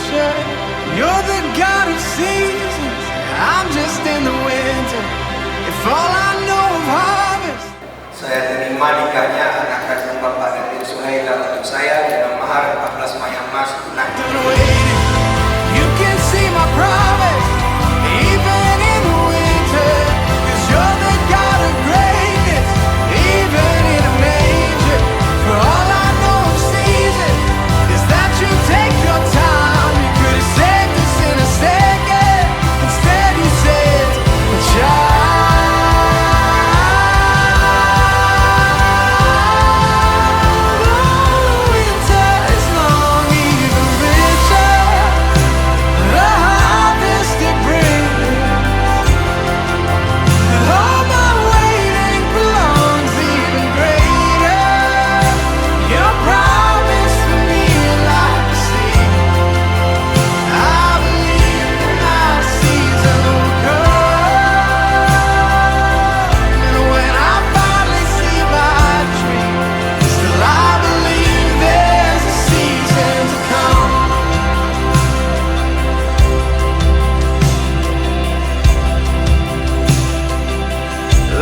future. You're the god of seasons, I'm just in the winter. If all I know of harvest. Saya terima nikahnya anak kandung Bapak dan Ibu Suhaila untuk saya dengan mahar 14 mayang emas tunai. You can see my promise, even in the winter. 'Cause you're the god of greatness, even in a manger. For all I know of seasons is that you take your time. You could have saved us in a second. Instead you said, child.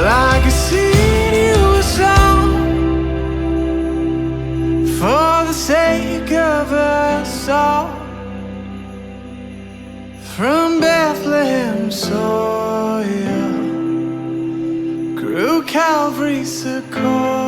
Like a seed you were sown for the sake of us all. From Bethlehem soil grew Calvary's accord.